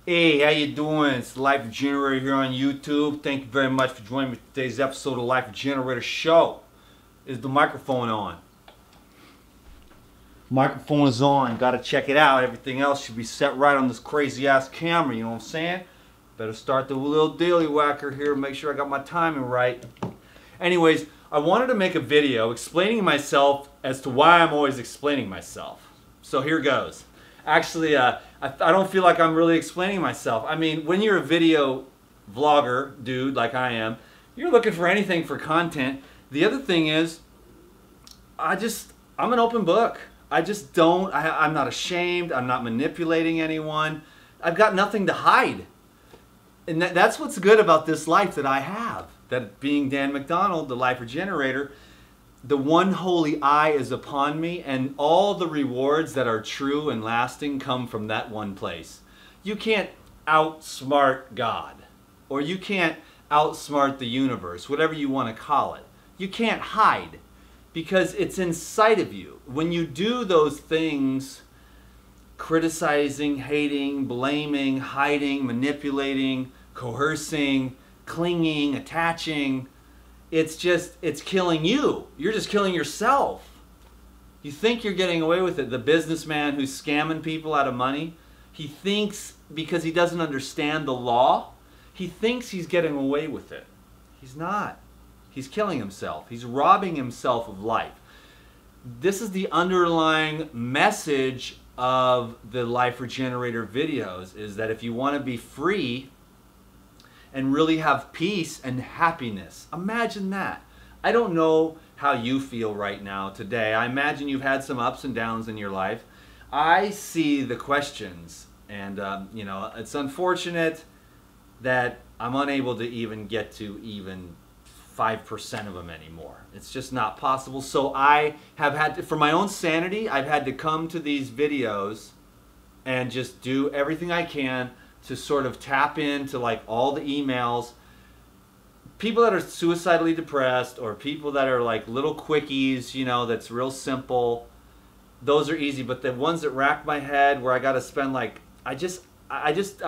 Hey, how you doing? It's Life Generator here on YouTube. Thank you very much for joining me for today's episode of Life Generator Show. Is the microphone on? Microphone is on. Got to check it out. Everything else should be set right on this crazy ass camera. You know what I'm saying? Better start the little daily whacker here. Make sure I got my timing right. Anyways, I wanted to make a video explaining myself as to why I'm always explaining myself. So here goes. Actually, I don't feel like I'm really explaining myself. I mean, when you're a video vlogger, dude, like I am, you're looking for anything for content. The other thing is, I'm an open book. I'm not ashamed. I'm not manipulating anyone. I've got nothing to hide. And that's what's good about this life that I have. That being Dan McDonald, the Life Regenerator, the one holy eye is upon me, and all the rewards that are true and lasting come from that one place. You can't outsmart God, or you can't outsmart the universe, whatever you want to call it. You can't hide, because it's inside of you. When you do those things, criticizing, hating, blaming, hiding, manipulating, coercing, clinging, attaching, it's killing you. You're just killing yourself. You think you're getting away with it. The businessman who's scamming people out of money, he thinks, because he doesn't understand the law, he thinks he's getting away with it. He's not. He's killing himself. He's robbing himself of life. This is the underlying message of the Life Regenerator videos, is that if you want to be free and really have peace and happiness. Imagine that. I don't know how you feel right now today. I imagine you've had some ups and downs in your life. I see the questions, and you know, it's unfortunate that I'm unable to even get to even 5% of them anymore. It's just not possible. So I have had to, for my own sanity, I've had to come to these videos and just do everything I can to sort of tap into like all the emails. People that are suicidally depressed, or people that are like little quickies, you know, that's real simple, those are easy. But the ones that rack my head, where I got to spend like, I'm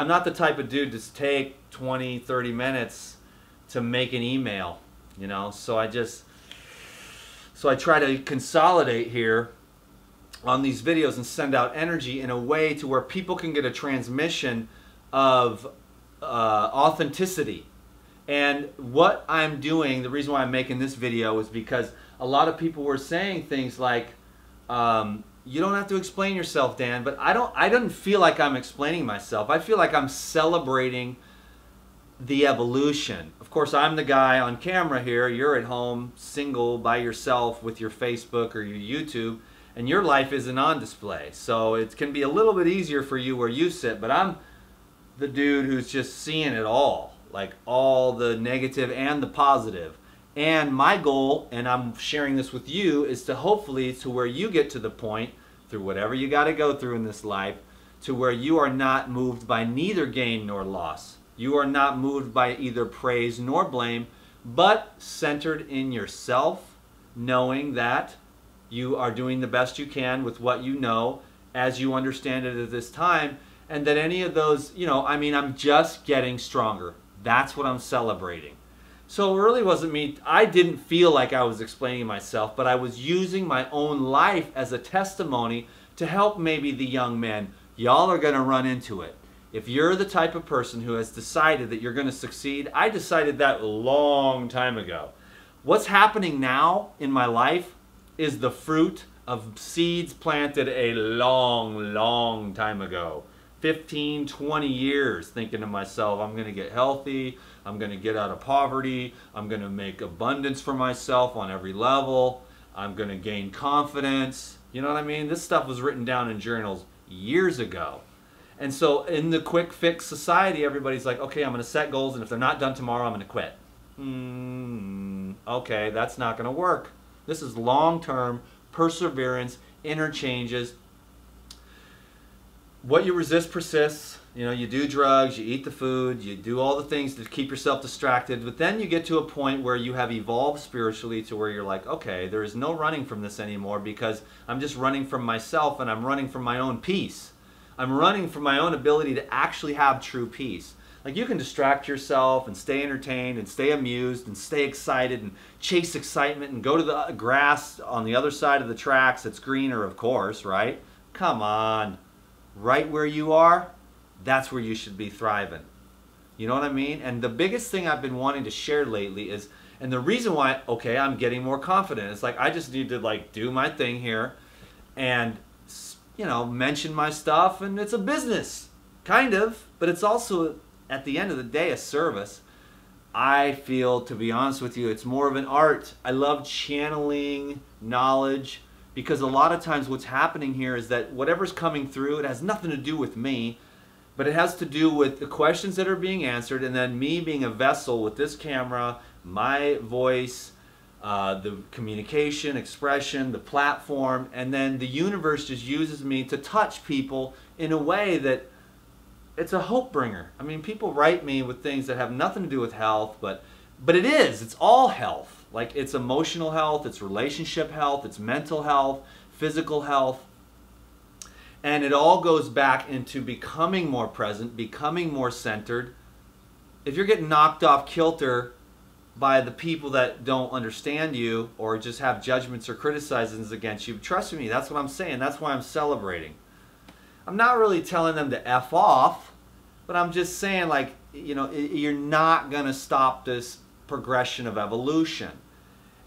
not the type of dude to take 20, 30 minutes to make an email, you know. So I try to consolidate here on these videos and send out energy in a way to where people can get a transmission of authenticity. And what I'm doing, the reason why I'm making this video, is because a lot of people were saying things like, you don't have to explain yourself, Dan. But I don't feel like I'm explaining myself. I feel like I'm celebrating the evolution. Of course, I'm the guy on camera here. You're at home, single, by yourself, with your Facebook or your YouTube, and your life isn't on display. So it can be a little bit easier for you where you sit, but I'm the dude who's just seeing it all, like all the negative and the positive. And my goal, and I'm sharing this with you, is to hopefully to where you get to the point, through whatever you got to go through in this life, to where you are not moved by neither gain nor loss. You are not moved by either praise nor blame, but centered in yourself, knowing that you are doing the best you can with what you know as you understand it at this time. And that any of those, you know, I mean, I'm just getting stronger. That's what I'm celebrating. So it really wasn't me. I didn't feel like I was explaining myself, but I was using my own life as a testimony to help maybe the young men. Y'all are going to run into it. If you're the type of person who has decided that you're going to succeed, I decided that a long time ago. What's happening now in my life is the fruit of seeds planted a long, long time ago. 15, 20 years thinking to myself, I'm going to get healthy, I'm going to get out of poverty, I'm going to make abundance for myself on every level, I'm going to gain confidence. You know what I mean? This stuff was written down in journals years ago. And so in the quick fix society, everybody's like, okay, I'm going to set goals, and if they're not done tomorrow, I'm going to quit. Okay, that's not going to work. This is long-term perseverance, interchanges. What you resist persists. You know, you do drugs, you eat the food, you do all the things to keep yourself distracted, but then you get to a point where you have evolved spiritually to where you're like, okay, there is no running from this anymore, because I'm just running from myself, and I'm running from my own peace. I'm running from my own ability to actually have true peace. Like, you can distract yourself and stay entertained and stay amused and stay excited and chase excitement and go to the grass on the other side of the tracks that's greener, of course, right? Come on. Right where you are, that's where you should be thriving. You know what I mean? And the biggest thing I've been wanting to share lately is, and the reason why, okay, I'm getting more confident. It's like, I just need to like do my thing here and, you know, mention my stuff, and it's a business, kind of, but it's also, at the end of the day, a service. I feel, to be honest with you, it's more of an art. I love channeling knowledge, because a lot of times what's happening here is that whatever's coming through, it has nothing to do with me, but it has to do with the questions that are being answered, and then me being a vessel with this camera, my voice, the communication, expression, the platform, and then the universe just uses me to touch people in a way that it's a hope bringer. I mean, people write me with things that have nothing to do with health, but it is. It's all health. Like, it's emotional health, it's relationship health, it's mental health, physical health. And it all goes back into becoming more present, becoming more centered. If you're getting knocked off kilter by the people that don't understand you or just have judgments or criticisms against you, trust me, that's what I'm saying. That's why I'm celebrating. I'm not really telling them to F off, but I'm just saying, like, you know, you're not going to stop this progression of evolution.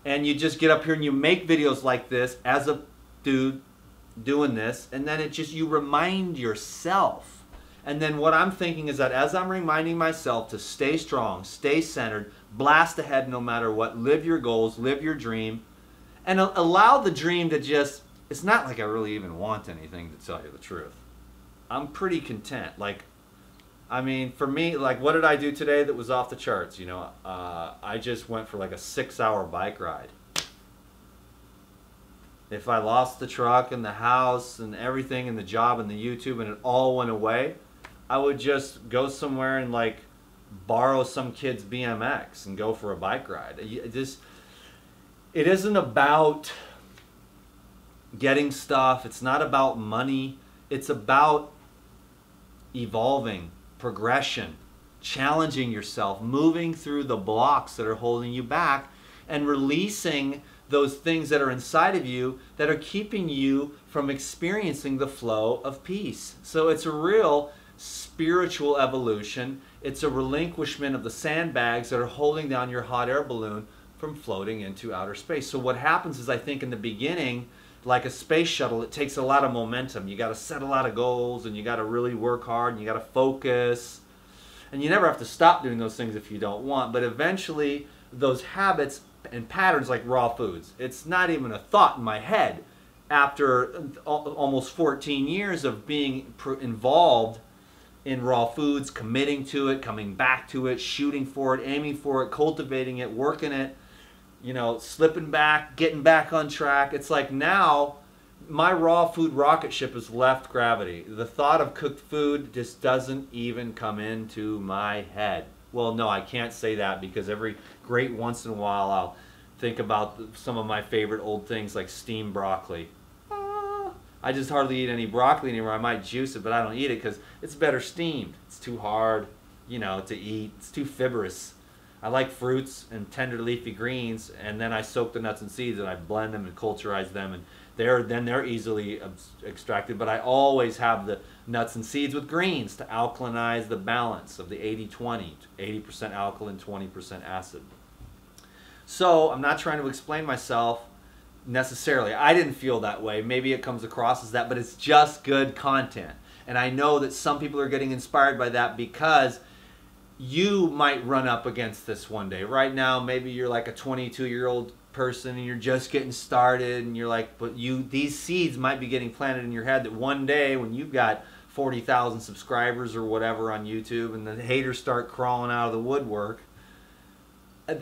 And you just get up here and you make videos like this as a dude doing this, and then it just, you remind yourself. And then what I'm thinking is that as I'm reminding myself to stay strong, stay centered, blast ahead no matter what, live your goals, live your dream, and allow the dream to just, it's not like I really even want anything, to tell you the truth. I'm pretty content. Like, I mean, for me, like, what did I do today that was off the charts? You know, I just went for like a 6-hour bike ride. If I lost the truck and the house and everything and the job and the YouTube and it all went away, I would just go somewhere and like borrow some kid's BMX and go for a bike ride. It isn't about getting stuff. It's not about money. It's about evolving, progression, challenging yourself, moving through the blocks that are holding you back, and releasing those things that are inside of you that are keeping you from experiencing the flow of peace. So it's a real spiritual evolution. It's a relinquishment of the sandbags that are holding down your hot air balloon from floating into outer space. So what happens is, I think in the beginning, like a space shuttle, it takes a lot of momentum. You got to set a lot of goals, and you got to really work hard, and you got to focus. And you never have to stop doing those things if you don't want, but eventually those habits and patterns, like raw foods, it's not even a thought in my head after almost 14 years of being involved in raw foods, committing to it, coming back to it, shooting for it, aiming for it, cultivating it, working it, you know, slipping back, getting back on track. It's like now my raw food rocket ship has left gravity. The thought of cooked food just doesn't even come into my head. Well, no, I can't say that, because every great once in a while I'll think about some of my favorite old things like steamed broccoli. I just hardly eat any broccoli anymore. I might juice it, but I don't eat it because it's better steamed. It's too hard, you know, to eat. It's too fibrous. I like fruits and tender leafy greens, and then I soak the nuts and seeds and I blend them and culturize them, and they're easily extracted. But I always have the nuts and seeds with greens to alkalinize the balance of the 80-20, 80% alkaline, 20% acid. So I'm not trying to explain myself necessarily. I didn't feel that way. Maybe it comes across as that, but it's just good content. And I know that some people are getting inspired by that, because you might run up against this one day. Right now, maybe you're like a 22-year-old person and you're just getting started, and you're like, but these seeds might be getting planted in your head that one day when you've got 40,000 subscribers or whatever on YouTube, and the haters start crawling out of the woodwork,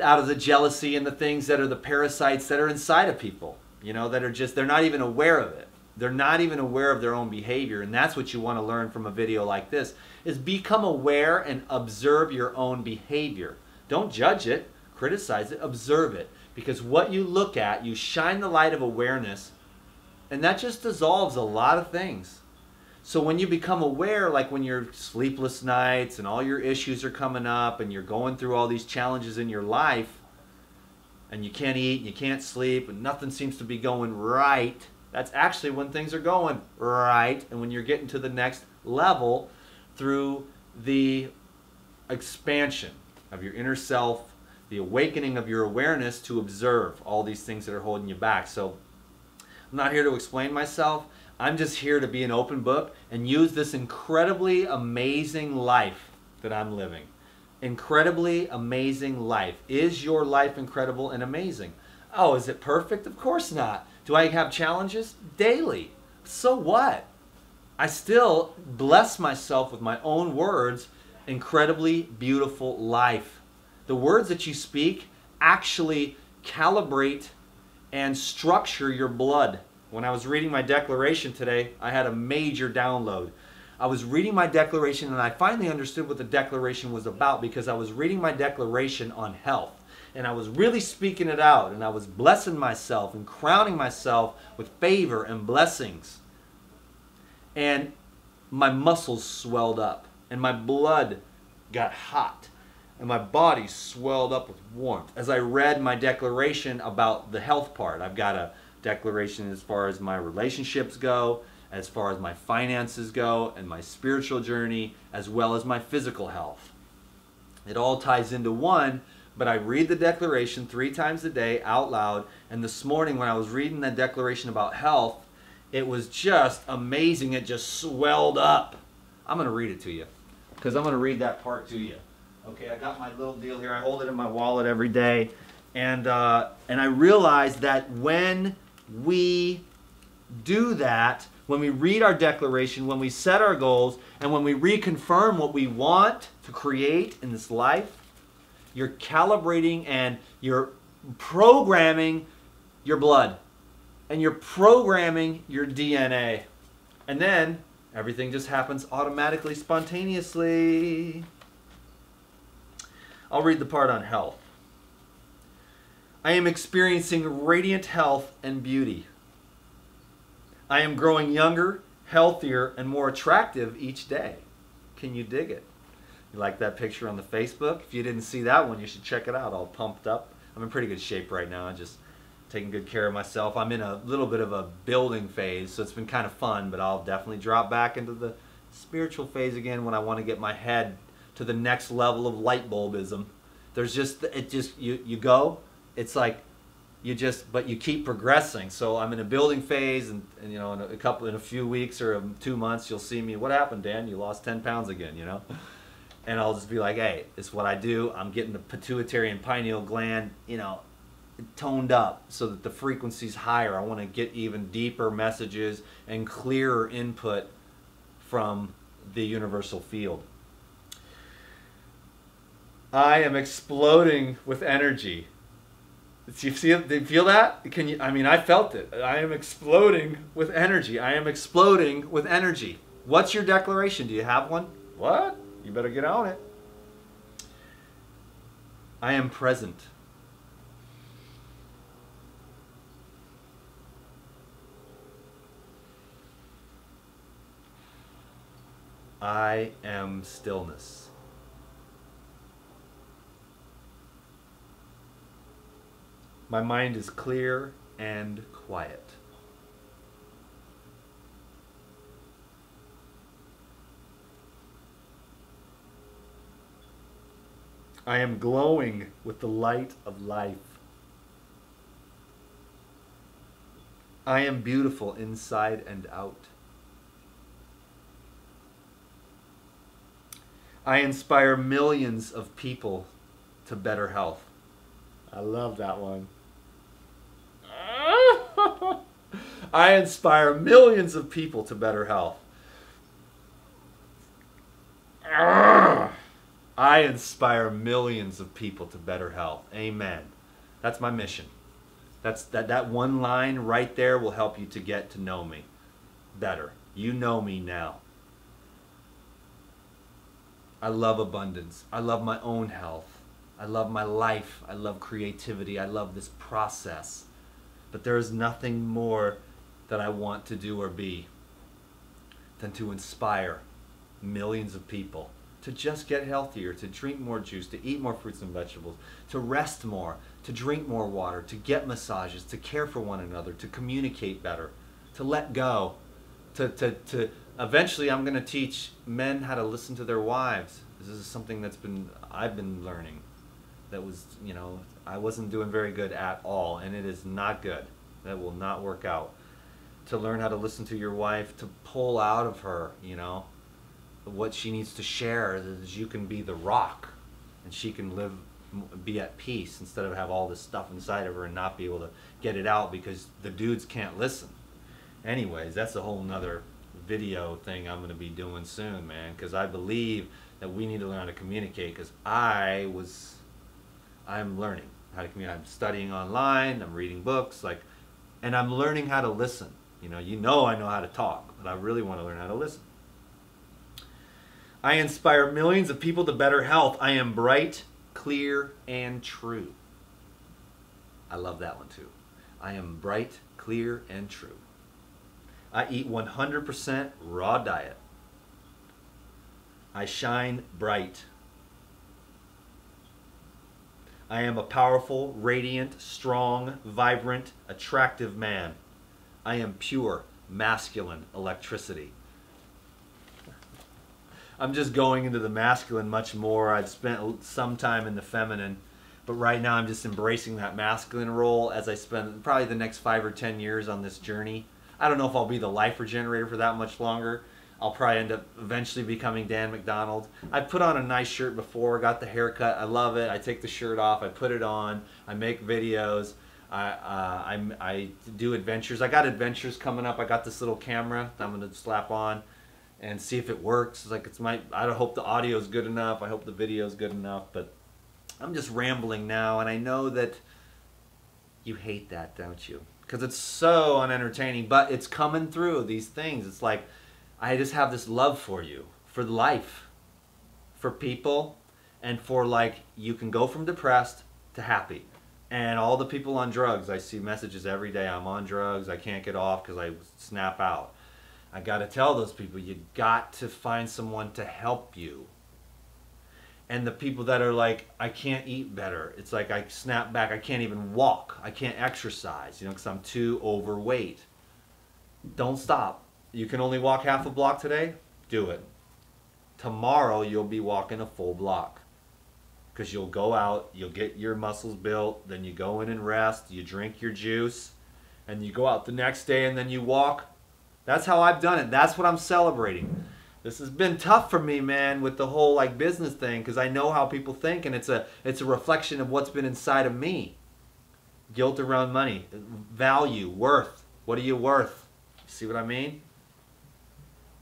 out of the jealousy and the things that are the parasites that are inside of people, you know, that are just, they're not even aware of it. They're not even aware of their own behavior. And that's what you want to learn from a video like this, is become aware and observe your own behavior. Don't judge it, criticize it, observe it. Because what you look at, you shine the light of awareness, and that just dissolves a lot of things. So when you become aware, like when you're sleepless nights and all your issues are coming up and you're going through all these challenges in your life and you can't eat and you can't sleep and nothing seems to be going right, that's actually when things are going right, and when you're getting to the next level through the expansion of your inner self, the awakening of your awareness to observe all these things that are holding you back. So I'm not here to explain myself. I'm just here to be an open book and use this incredibly amazing life that I'm living. Incredibly amazing life. Is your life incredible and amazing? Oh, is it perfect? Of course not. Do I have challenges? Daily. So what? I still bless myself with my own words. Incredibly beautiful life. The words that you speak actually calibrate and structure your blood. When I was reading my declaration today, I had a major download. I was reading my declaration and I finally understood what the declaration was about, because I was reading my declaration on health. And I was really speaking it out, and I was blessing myself and crowning myself with favor and blessings. And my muscles swelled up, and my blood got hot, and my body swelled up with warmth as I read my declaration about the health part. I've got a declaration as far as my relationships go, as far as my finances go, and my spiritual journey, as well as my physical health. It all ties into one, but I read the declaration 3 times a day out loud, and this morning when I was reading that declaration about health, it was just amazing. It just swelled up. I'm going to read it to you, because I'm going to read that part to you. Okay, I got my little deal here. I hold it in my wallet every day, and I realized that when we do that, when we read our declaration, when we set our goals, and when we reconfirm what we want to create in this life, you're calibrating and you're programming your blood, and you're programming your DNA. And then everything just happens automatically, spontaneously. I'll read the part on health. I am experiencing radiant health and beauty. I am growing younger, healthier, and more attractive each day. Can you dig it? You like that picture on the Facebook? If you didn't see that one, you should check it out. All pumped up. I'm in pretty good shape right now. I'm just taking good care of myself. I'm in a little bit of a building phase, so it's been kind of fun, but I'll definitely drop back into the spiritual phase again when I want to get my head to the next level of light bulbism. There's just, you go, it's like, but you keep progressing. So I'm in a building phase, and you know, in a few weeks or 2 months, you'll see me. What happened, Dan? You lost 10 pounds again, you know? And I'll just be like, hey, it's what I do. I'm getting the pituitary and pineal gland, you know, toned up so that the frequency's higher. I want to get even deeper messages and clearer input from the universal field. I am exploding with energy. Do you see it? Do you feel that? Can you? I mean, I felt it. I am exploding with energy. I am exploding with energy. What's your declaration? Do you have one? What? You better get on it. I am present. I am stillness. My mind is clear and quiet. I am glowing with the light of life. I am beautiful inside and out. I inspire millions of people to better health. I love that one. I inspire millions of people to better health. I inspire millions of people to better health. Amen. That's my mission. That one line right there will help you to get to know me better. You know me now. I love abundance. I love my own health. I love my life. I love creativity. I love this process. But there is nothing more that I want to do or be. than to inspire millions of people to just get healthier, to drink more juice, to eat more fruits and vegetables, to rest more, to drink more water, to get massages, to care for one another, to communicate better, to let go, to eventually I'm going to teach men how to listen to their wives. This is something I've been learning that was, I wasn't doing very good at all, and it is not good. That will not work out. To learn how to listen to your wife, to pull out of her, what she needs to share, is you can be the rock and she can be at peace instead of have all this stuff inside of her and not be able to get it out because the dudes can't listen. Anyways, that's a whole nother video thing I'm going to be doing soon, man, because I believe that we need to learn how to communicate, because I'm learning how to communicate. I'm studying online, I'm reading books, and I'm learning how to listen. I know how to talk, but I really want to learn how to listen. I inspire millions of people to better health. I am bright, clear, and true. I love that one too. I am bright, clear, and true. I eat 100% raw diet. I shine bright. I am a powerful, radiant, strong, vibrant, attractive man. I am pure, masculine electricity. I'm just going into the masculine much more. I've spent some time in the feminine, but right now I'm just embracing that masculine role as I spend probably the next 5 or 10 years on this journey. I don't know if I'll be the life regenerator for that much longer. I'll probably end up eventually becoming Dan McDonald. I put on a nice shirt before, got the haircut. I love it. I take the shirt off. I put it on. I make videos. I do adventures. I got adventures coming up. I got this little camera that I'm going to slap on and see if it works. I don't hope the audio is good enough. I hope the video is good enough. But I'm just rambling now, and I know that you hate that, don't you? Because it's so unentertaining, but it's coming through, these things. It's like, I just have this love for you, for life, for people, and for you can go from depressed to happy. And all the people on drugs, I see messages every day, I'm on drugs, I can't get off because I snap out. I got to tell those people, you got to find someone to help you. And the people that are like, I can't eat better. It's like I snap back, I can't even walk. I can't exercise, because I'm too overweight. Don't stop. You can only walk half a block today? Do it. Tomorrow you'll be walking a full block. Because you'll go out, you'll get your muscles built, then you go in and rest, you drink your juice, and you go out the next day and then you walk. That's how I've done it. That's what I'm celebrating. This has been tough for me, man, with the whole business thing, because I know how people think, and it's a reflection of what's been inside of me. Guilt around money, value, worth. What are you worth? See what I mean?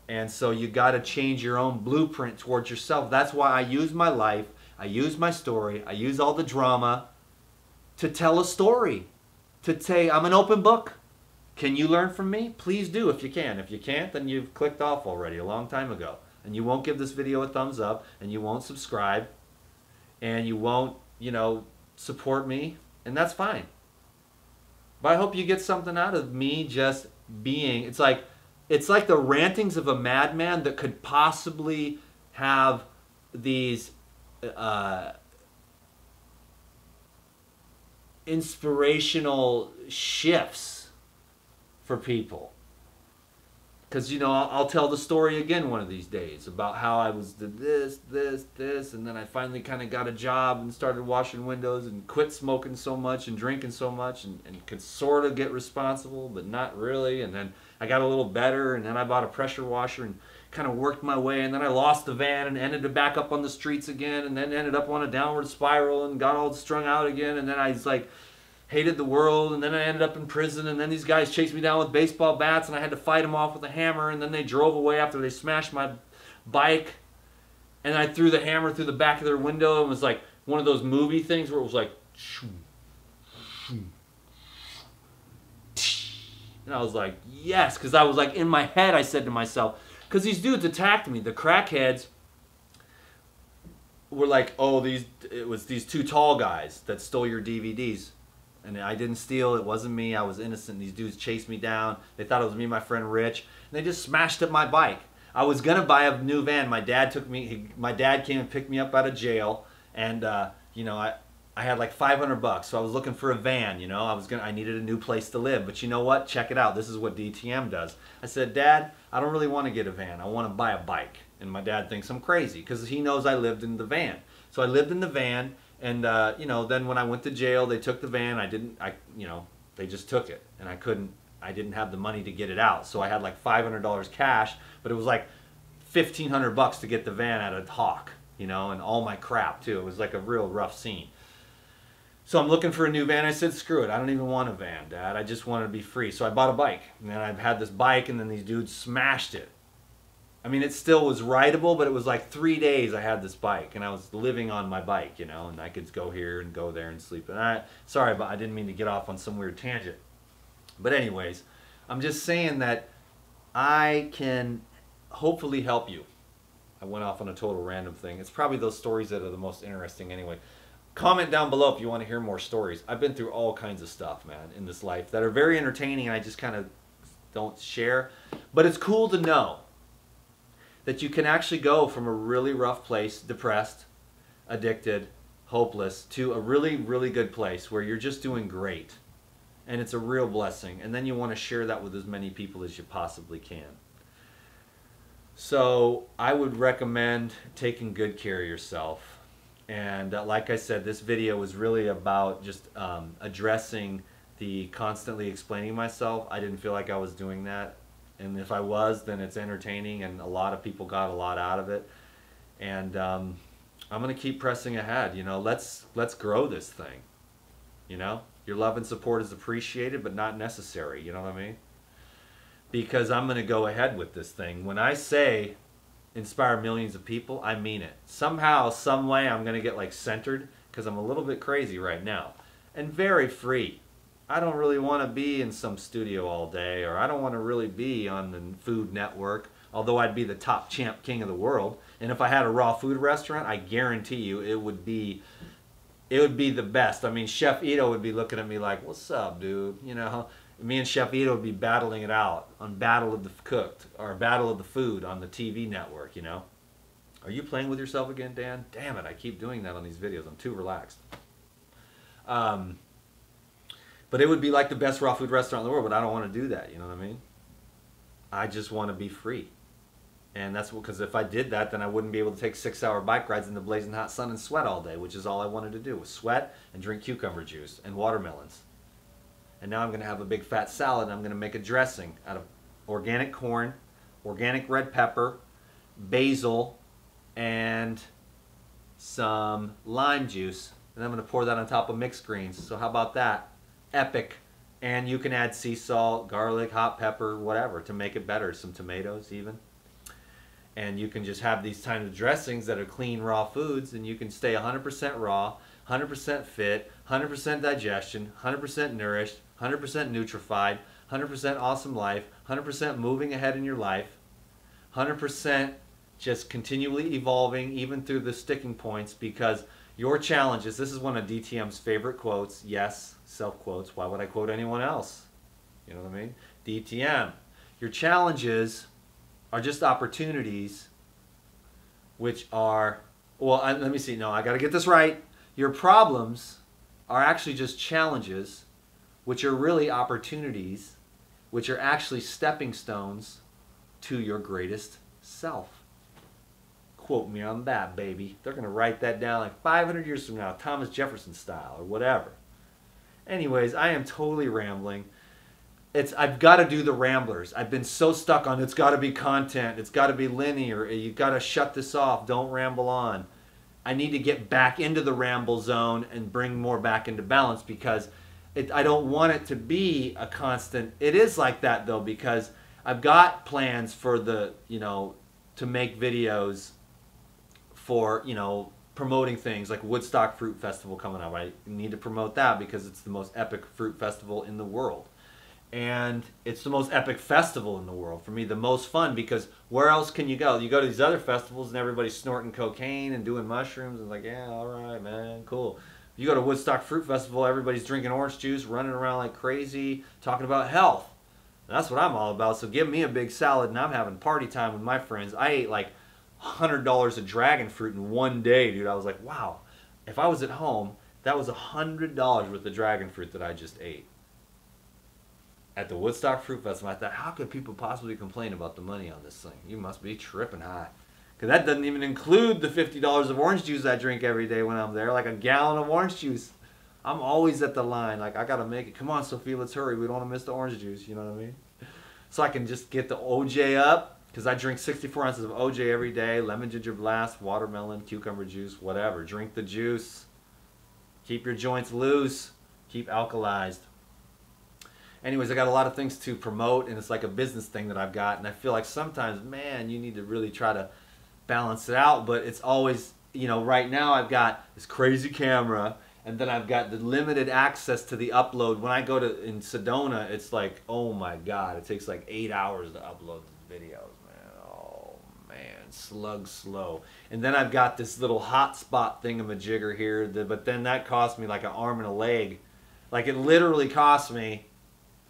And so you got to change your own blueprint towards yourself. That's why I use my life, I use my story, I use all the drama to tell a story. To say, I'm an open book. Can you learn from me? Please do if you can. If you can't, then you've clicked off already a long time ago. And you won't give this video a thumbs up, and you won't subscribe, and you won't, support me, and that's fine. But I hope you get something out of me just being. It's like the rantings of a madman that could possibly have these inspirational shifts for people. Because, I'll tell the story again one of these days about how I was this, and then I finally kind of got a job and started washing windows and quit smoking so much and drinking so much and could sort of get responsible, but not really. And then I got a little better, and then I bought a pressure washer and kind of worked my way, and then I lost the van and ended up back up on the streets again, and then ended up on a downward spiral and got all strung out again, and then I was hated the world, and then I ended up in prison, and then these guys chased me down with baseball bats, and I had to fight them off with a hammer, and then they drove away after they smashed my bike, and I threw the hammer through the back of their window, and it was like one of those movie things where it was like, and I was like, yes, because I was in my head, I said to myself, because these dudes attacked me, the crackheads were like, oh, it was these two tall guys that stole your DVDs. And I didn't steal, it wasn't me, I was innocent. These dudes chased me down. They thought it was me and my friend Rich. And they just smashed up my bike. I was gonna buy a new van. My dad my dad came and picked me up out of jail, and you know, I had like $500, so I was looking for a van. You know, I needed a new place to live. But you know what? Check it out. This is what DTM does. I said, Dad, I don't really want to get a van. I want to buy a bike. And my dad thinks I'm crazy because he knows I lived in the van. So I lived in the van, and you know, then when I went to jail, they took the van. You know, they just took it, and I didn't have the money to get it out. So I had like $500 cash, but it was like $1,500 to get the van out of Hawk, you know, and all my crap too. It was like a real rough scene. So I'm looking for a new van. I said, screw it. I don't even want a van, Dad. I just want to be free. So I bought a bike. And then I've had this bike, and then these dudes smashed it. I mean, it still was rideable, but it was like 3 days I had this bike, and I was living on my bike, you know, and I could go here and go there and sleep. And sorry, but I didn't mean to get off on some weird tangent. But anyways, I'm just saying that I can hopefully help you. I went off on a total random thing. It's probably those stories that are the most interesting anyway. Comment down below if you want to hear more stories. I've been through all kinds of stuff, man, in this life that are very entertaining, and I just kind of don't share. But it's cool to know that you can actually go from a really rough place, depressed, addicted, hopeless, to a really, really good place where you're just doing great. And it's a real blessing. And then you want to share that with as many people as you possibly can. So I would recommend taking good care of yourself. And like I said, this video was really about just addressing the constantly explaining myself. I didn't feel like I was doing that. And if I was, then it's entertaining, and a lot of people got a lot out of it. And I'm going to keep pressing ahead. You know, let's grow this thing. You know, your love and support is appreciated, but not necessary. You know what I mean? Because I'm going to go ahead with this thing. When I say inspire millions of people, I mean it. Somehow, some way, I'm going to get like centered, because I'm a little bit crazy right now, and very free. I don't really want to be in some studio all day, or I don't want to really be on the Food Network, although I'd be the top champ king of the world. And if I had a raw food restaurant, I guarantee you it would be the best. I mean, Chef Ito would be looking at me like, what's up, dude? You know, me and Chef Ito would be battling it out on Battle of the Cooked, or Battle of the Food on the TV network, you know. Are you playing with yourself again, Dan? Damn it, I keep doing that on these videos. I'm too relaxed. But it would be like the best raw food restaurant in the world, but I don't want to do that, you know what I mean? I just want to be free. And that's because if I did that, then I wouldn't be able to take 6-hour bike rides in the blazing hot sun and sweat all day, which is all I wanted to do, was sweat and drink cucumber juice and watermelons. And now I'm going to have a big fat salad, and I'm going to make a dressing out of organic corn, organic red pepper, basil, and some lime juice. And I'm going to pour that on top of mixed greens. So how about that? Epic. And you can add sea salt, garlic, hot pepper, whatever to make it better. Some tomatoes even. And you can just have these kind of dressings that are clean, raw foods, and you can stay 100% raw, 100% fit, 100% digestion, 100% nourished, 100% nutrified, 100% awesome life, 100% moving ahead in your life, 100% just continually evolving even through the sticking points, because your challenges, this is one of DTM's favorite quotes, yes, self-quotes, why would I quote anyone else? You know what I mean? DTM, your challenges are just opportunities, which are, well, let me see, no, I got to get this right. Your problems are actually just challenges, which are really opportunities, which are actually stepping stones to your greatest self. Quote me on that, baby. They're going to write that down like 500 years from now, Thomas Jefferson style or whatever. Anyways, I am totally rambling. I've got to do the ramblers. I've been so stuck on it's got to be content. It's got to be linear. You've got to shut this off. Don't ramble on. I need to get back into the ramble zone and bring more back into balance, because I don't want it to be a constant. It is like that though, because I've got plans for the, you know, to make videos for, you know, promoting things like Woodstock Fruit Festival coming up. I need to promote that because it's the most epic fruit festival in the world. And it's the most epic festival in the world. For me, the most fun, because where else can you go? You go to these other festivals and everybody's snorting cocaine and doing mushrooms. And like, yeah, all right, man, cool. You go to Woodstock Fruit Festival, everybody's drinking orange juice, running around like crazy, talking about health. That's what I'm all about. So give me a big salad and I'm having party time with my friends. I ate like $100 of dragon fruit in one day, dude. I was like, wow, if I was at home, that was $100 worth of dragon fruit that I just ate. At the Woodstock Fruit Festival, I thought, how could people possibly complain about the money on this thing? You must be tripping high. Because that doesn't even include the $50 of orange juice I drink every day when I'm there, like a gallon of orange juice. I'm always at the line, like, I got to make it. Come on, Sophia, let's hurry. We don't want to miss the orange juice, you know what I mean? So I can just get the OJ up, because I drink 64 ounces of OJ every day, lemon ginger blast, watermelon, cucumber juice, whatever. Drink the juice. Keep your joints loose. Keep alkalized. Anyways, I got a lot of things to promote, and it's like a business thing that I've got, and I feel like sometimes, man, you need to really try to balance it out, but it's always, you know, right now I've got this crazy camera, and then I've got the limited access to the upload. When I go to, in Sedona, it's like, oh my God, it takes like 8 hours to upload the videos, man. Oh man, slow. And then I've got this little hotspot thingamajigger here, but then that cost me like an arm and a leg. Like it literally cost me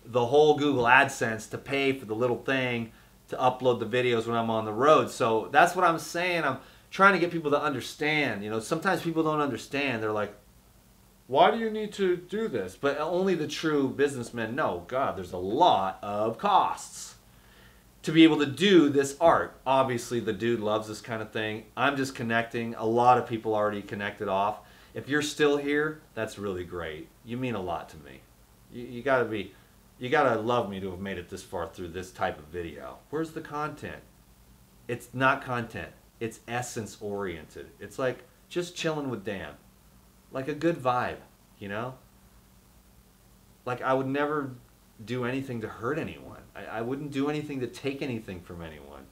the whole Google AdSense to pay for the little thing to upload the videos when I'm on the road. So that's what I'm saying. I'm trying to get people to understand. You know, sometimes people don't understand. They're like, why do you need to do this? But only the true businessmen know, God, there's a lot of costs to be able to do this art. Obviously, the dude loves this kind of thing. I'm just connecting. A lot of people already connected off. If you're still here, that's really great. You mean a lot to me. You gotta love me to have made it this far through this type of video. Where's the content? It's not content. It's essence oriented. It's like just chilling with Dan. Like a good vibe, you know? Like I would never do anything to hurt anyone. I wouldn't do anything to take anything from anyone.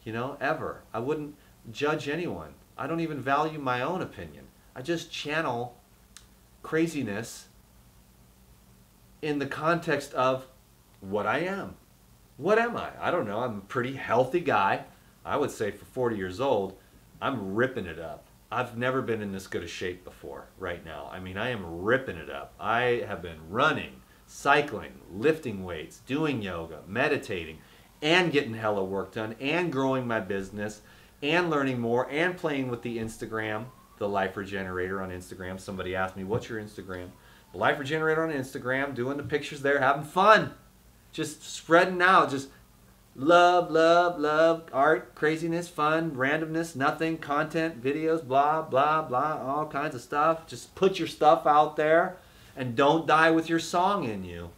You know, ever. I wouldn't judge anyone. I don't even value my own opinion. I just channel craziness in the context of what I am. What am I? I don't know. I'm a pretty healthy guy. I would say for 40 years old, I'm ripping it up. I've never been in this good a shape before right now. I mean, I am ripping it up. I have been running, cycling, lifting weights, doing yoga, meditating, and getting hella work done, and growing my business, and learning more, and playing with the Instagram, the Life Regenerator on Instagram. Somebody asked me, what's your Instagram? The Life Regenerator on Instagram, doing the pictures there, having fun. Just spreading out, just love, art, craziness, fun, randomness, nothing, content, videos, blah, blah, blah, all kinds of stuff. Just put your stuff out there and don't die with your song in you.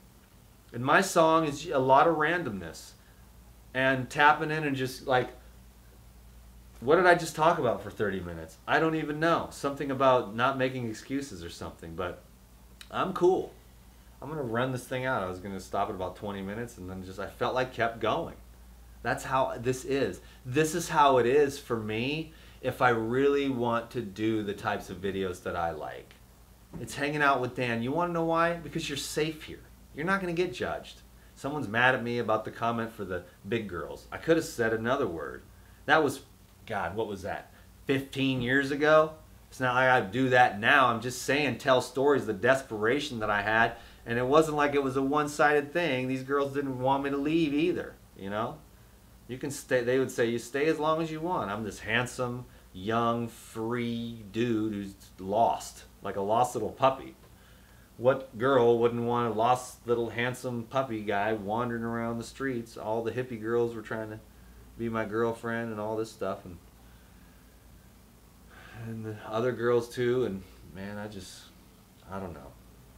And my song is a lot of randomness and tapping in and just like, what did I just talk about for 30 minutes? I don't even know. Something about not making excuses or something, but I'm cool. I'm going to run this thing out. I was going to stop at about 20 minutes and then just, I felt like kept going. That's how this is. This is how it is for me if I really want to do the types of videos that I like. It's hanging out with Dan. You want to know why? Because you're safe here. You're not going to get judged. Someone's mad at me about the comment for the big girls. I could have said another word. That was, God, what was that? 15 years ago? It's not like I do that now. I'm just saying, tell stories, the desperation that I had. And it wasn't like it was a one-sided thing. These girls didn't want me to leave either, you know? You can stay, they would say, you stay as long as you want. I'm this handsome, young, free dude who's lost, like a lost little puppy. What girl wouldn't want a lost little handsome puppy guy wandering around the streets? All the hippie girls were trying to be my girlfriend and all this stuff. And the other girls too. And man, I don't know.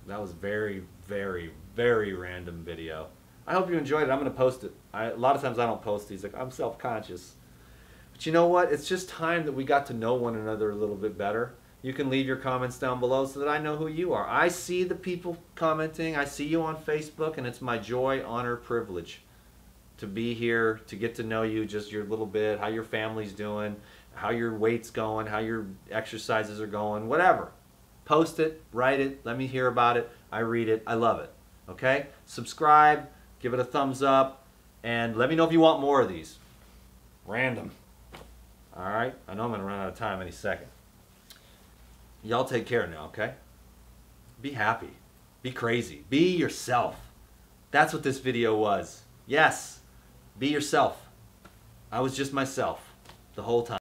That was very, very, very random video. I hope you enjoyed it. I'm going to post it. A lot of times I don't post these. Like, I'm self-conscious. But you know what? It's just time that we got to know one another a little bit better. You can leave your comments down below so that I know who you are. I see the people commenting. I see you on Facebook, and it's my joy, honor, privilege to be here, to get to know you just your little bit, how your family's doing, how your weight's going, how your exercises are going, whatever. Post it, write it, let me hear about it. I read it. I love it. Okay? Subscribe, give it a thumbs up, and let me know if you want more of these. Random. All right? I know I'm going to run out of time any second. Y'all take care now, okay? Be happy. Be crazy. Be yourself. That's what this video was. Yes, be yourself. I was just myself the whole time.